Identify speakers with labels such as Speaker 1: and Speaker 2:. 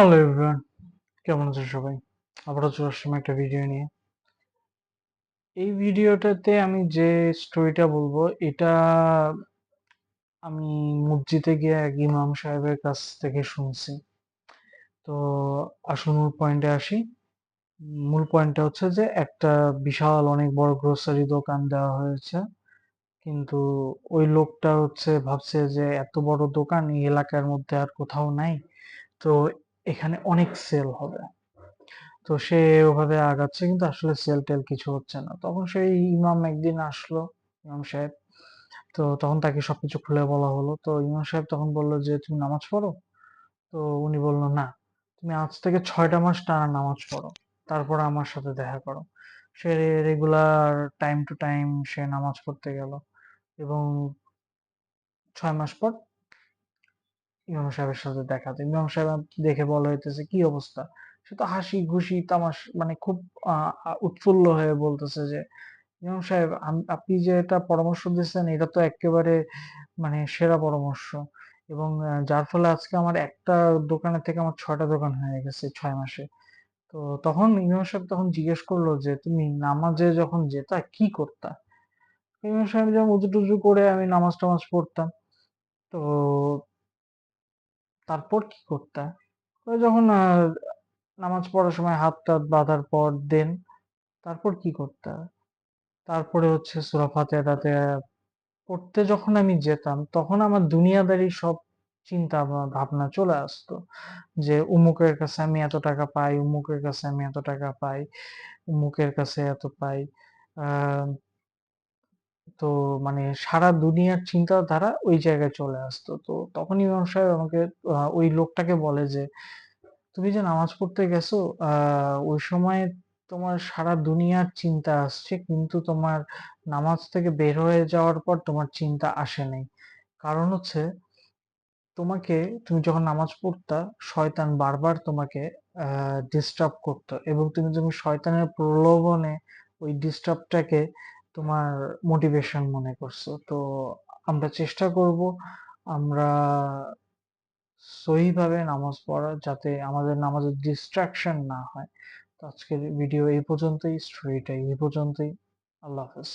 Speaker 1: Hello everyone, কেমন আছো সবাই? আবারও চলে আসলাম একটা ভিডিও নিয়ে। এই ভিডিওটাতে আমি যে স্টোরিটা বলবো এটা আমি মসজিদে গিয়ে এক ইমাম সাহেবের কাছ থেকে শুনছি। তো আসল মূল পয়েন্টে আসি। মূল পয়েন্টটা হচ্ছে যে একটা বিশাল অনেক বড় গ্রোসারি দোকান দেওয়া হয়েছে, কিন্তু ওই লোকটা হচ্ছে ভাবছে যে এত বড় দোকান এই এলাকার মধ্যে আর কোথাও নাই, তো এখানে অনেক সেল হবে। তো সে ওভাবে আগাচ্ছে, কিন্তু আসলে সেল টেল কিছু হচ্ছে না। তখন সেই ইমাম একদিন আসলো, ইমাম সাহেব। তো তখন তাকে সবকিছু খুলে বলা হলো। তো ইমাম সাহেব তখন বলল যে তুমি নামাজ পড়ো। তো উনি বলল না, তুমি আজ থেকে 6টা মাস টানা নামাজ পড়ো, তারপর আমার সাথে দেখা করো। সে রেগুলার টাইম টু টাইম সে নামাজ পড়তে গেল, এবং 6 মাস পর ইমাম সাহেবের সাথে দেখা। তো ইমাম সাহেব দেখে বলা হইতেছে কি অবস্থা। সে তো হাসি খুশি তামাশ মানে খুব উৎফুল্ল হয়ে বলতেছে যে ইমাম সাহেব, আপনি যে এটা পরামর্শ দিচ্ছেন এটা তো একেবারে মানে সেরা পরামর্শ, এবং যার ফলে আজকে আমার একটা দোকানের থেকে আমার 6টা দোকান হয়ে গেছে 6 মাসে। তো তখন ইমাম সাহেব তখন জিজ্ঞেস করলো যে তুমি নামাজে যখন যেতা কি করতা। ইমাম সাহেব যেমন উজু টুজু করে আমি নামাজ টামাজ পড়তাম। তো তারপর কি করতা? ওই যখন নামাজ পড়ার সময় হাত টাত বাঁধার পর দেন, তারপর কি করতা? তারপরে হচ্ছে সূরা ফাতিহাটাতে পড়তে যখন আমি যেতাম, তখন আমার দুনিয়াদারি সব চিন্তা ভাবনা চলে আসতো। যে অমুকের কাছে আমি এত টাকা পাই, অমুকের কাছে আমি এত টাকা পাই, অমুকের কাছে এত পাই। আহ তো মানে সারা দুনিয়ার চিন্তাধারা ওই জায়গায় চলে আসতো। তো তখন ইমাম সাহেব আমাকে ওই লোকটাকে বলে যে তুমি যে নামাজ পড়তে গেছো, ওই সময় তোমার সারা দুনিয়ার চিন্তা আসছে, কিন্তু তোমার নামাজ থেকে বের হয়ে যাওয়ার পর তোমার চিন্তা আসে নাই। কারণ হচ্ছে তোমাকে, তুমি যখন নামাজ পড়তা, শয়তান বারবার তোমাকে ডিস্টার্ব করতো, এবং তুমি শয়তানের প্রলোভনে ওই ডিস্টার্বটাকে তোমার মোটিভেশন মনে করছো। তো আমরা চেষ্টা করব আমরা সহিভাবে নামাজ পড়া, যাতে আমাদের নামাজের ডিস্ট্রাকশন না হয়। তো আজকের ভিডিও এই পর্যন্তই, স্টোরিটা এই পর্যন্তই। আল্লাহ হাফেজ।